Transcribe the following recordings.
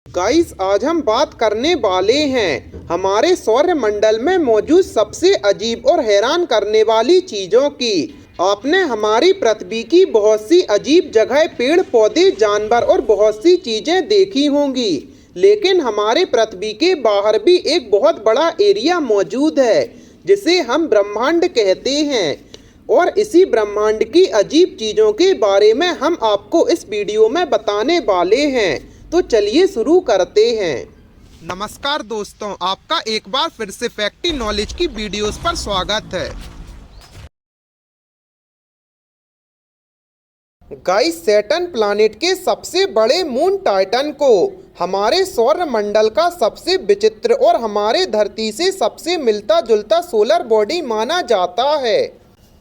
Guys, आज हम बात करने वाले हैं हमारे सौर मंडल में मौजूद सबसे अजीब और हैरान करने वाली चीजों की। आपने हमारी पृथ्वी की बहुत सी अजीब जगह, पेड़ पौधे, जानवर और बहुत सी चीजें देखी होंगी, लेकिन हमारे पृथ्वी के बाहर भी एक बहुत बड़ा एरिया मौजूद है जिसे हम ब्रह्मांड कहते हैं। और इसी ब्रह्मांड की अजीब चीजों के बारे में हम आपको इस वीडियो में बताने वाले हैं। तो चलिए शुरू करते हैं। नमस्कार दोस्तों, आपका एक बार फिर से फैक्टी नॉलेज की वीडियोस पर स्वागत है। गाइस, सैटर्न प्लैनेट के सबसे बड़े मून टाइटन को हमारे सौर मंडल का सबसे विचित्र और हमारे धरती से सबसे मिलता जुलता सोलर बॉडी माना जाता है,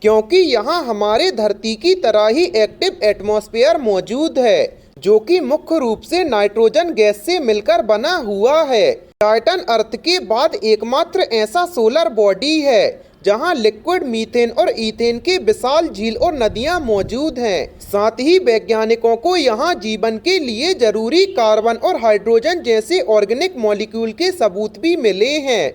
क्योंकि यहाँ हमारे धरती की तरह ही एक्टिव एटमॉस्फेयर मौजूद है, जो कि मुख्य रूप से नाइट्रोजन गैस से मिलकर बना हुआ है। टाइटन अर्थ के बाद एकमात्र ऐसा सोलर बॉडी है जहां लिक्विड मीथेन और ईथेन के विशाल झील और नदियां मौजूद हैं। साथ ही वैज्ञानिकों को यहां जीवन के लिए जरूरी कार्बन और हाइड्रोजन जैसे ऑर्गेनिक मॉलिक्यूल के सबूत भी मिले हैं।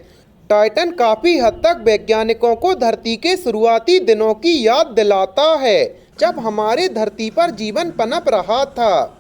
टाइटन काफी हद तक वैज्ञानिकों को धरती के शुरुआती दिनों की याद दिलाता है, जब हमारे धरती पर जीवन पनप रहा था।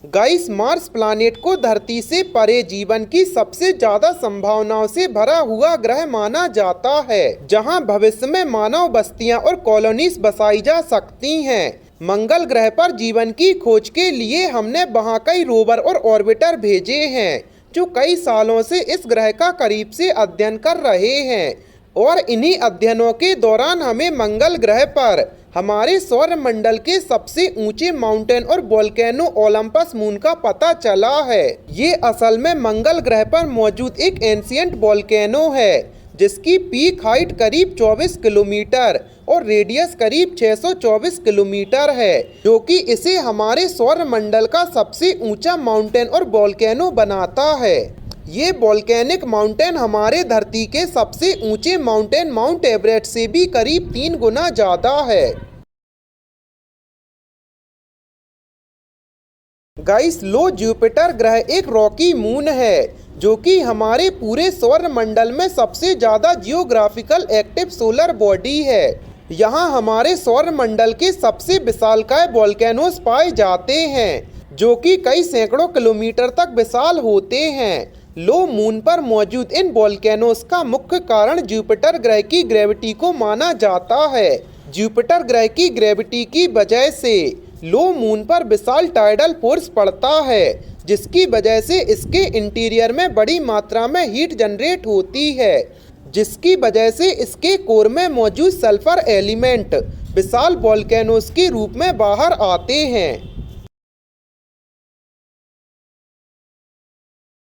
गाइस, मार्स प्लैनेट को धरती से परे जीवन की सबसे ज्यादा संभावनाओं से भरा हुआ ग्रह माना जाता है, जहां भविष्य में मानव बस्तियां और कॉलोनीज बसाई जा सकती हैं। मंगल ग्रह पर जीवन की खोज के लिए हमने वहां कई रोवर और ऑर्बिटर भेजे हैं, जो कई सालों से इस ग्रह का करीब से अध्ययन कर रहे हैं। और इन्हीं अध्ययनों के दौरान हमें मंगल ग्रह पर हमारे सौर मंडल के सबसे ऊंचे माउंटेन और वोल्केनो ओलंपस मून का पता चला है। ये असल में मंगल ग्रह पर मौजूद एक एंशिएंट वोल्केनो है, जिसकी पीक हाइट करीब 24 किलोमीटर और रेडियस करीब 624 किलोमीटर है, जो कि इसे हमारे सौर मंडल का सबसे ऊंचा माउंटेन और वोल्केनो बनाता है। ये वोल्केनिक माउंटेन हमारे धरती के सबसे ऊंचे माउंटेन माउंट एवरेस्ट से भी करीब 3 गुना ज्यादा है। गाइस, लो जुपिटर ग्रह एक रॉकी मून है, जो कि हमारे पूरे सौर मंडल में सबसे ज्यादा जियोग्राफिकल एक्टिव सोलर बॉडी है। यहाँ हमारे सौर मंडल के सबसे विशालकाय वोल्केनोस पाए जाते हैं, जो कि कई सैकड़ों किलोमीटर तक विशाल होते हैं। लो मून पर मौजूद इन वोल्केनोस का मुख्य कारण जुपिटर ग्रह की ग्रेविटी को माना जाता है। जुपिटर ग्रह की ग्रेविटी की वजह से लो मून पर विशाल टाइडल फोर्स पड़ता है, जिसकी वजह से इसके इंटीरियर में बड़ी मात्रा में हीट जनरेट होती है, जिसकी वजह से इसके कोर में मौजूद सल्फर एलिमेंट विशाल वोल्केनोस के रूप में बाहर आते हैं।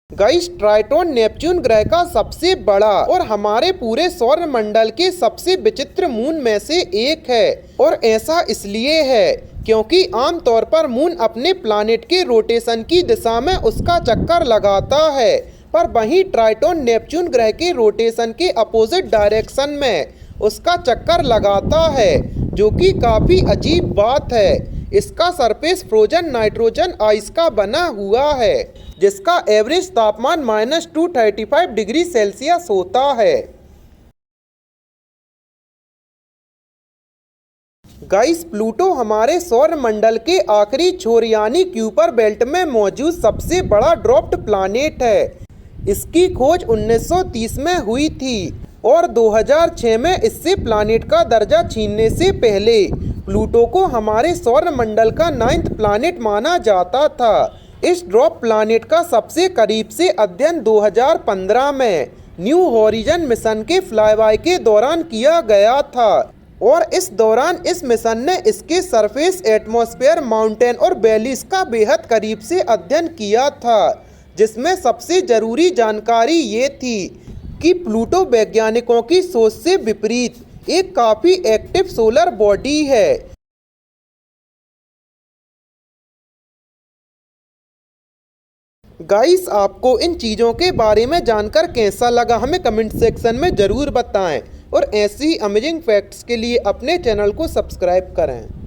गाइस, ट्राइटोन नेपच्यून ग्रह का सबसे बड़ा और हमारे पूरे सौर मंडल के सबसे विचित्र मून में से एक है। और ऐसा इसलिए है क्योंकि आमतौर पर मून अपने प्लैनेट के रोटेशन की दिशा में उसका चक्कर लगाता है, पर वहीं ट्राइटोन नेपच्यून ग्रह के रोटेशन के अपोजिट डायरेक्शन में उसका चक्कर लगाता है, जो कि काफी अजीब बात है। इसका सरफेस फ्रोजन नाइट्रोजन आइस का बना हुआ है, जिसका एवरेज तापमान -235 डिग्री सेल्सियस होता है। गाइस, प्लूटो हमारे सौर मंडल के आखिरी छोर यानी क्यूपर बेल्ट में मौजूद सबसे बड़ा ड्रॉप्ड प्लैनेट है। इसकी खोज 1930 में हुई थी और 2006 में इससे प्लैनेट का दर्जा छीनने से पहले प्लूटो को हमारे सौर मंडल का 9th प्लैनेट माना जाता था। इस ड्रॉप प्लैनेट का सबसे करीब से अध्ययन 2015 में न्यू हॉरिजन मिशन के फ्लाईबाय के दौरान किया गया था, और इस दौरान इस मिशन ने इसके सरफेस, एटमॉस्फेयर, माउंटेन और वैलीज का बेहद करीब से अध्ययन किया था, जिसमें सबसे जरूरी जानकारी ये थी कि प्लूटो वैज्ञानिकों की सोच से विपरीत एक काफी एक्टिव सोलर बॉडी है। गाइस, आपको इन चीज़ों के बारे में जानकर कैसा लगा, हमें कमेंट सेक्शन में ज़रूर बताएं। और ऐसी ही अमेजिंग फैक्ट्स के लिए अपने चैनल को सब्सक्राइब करें।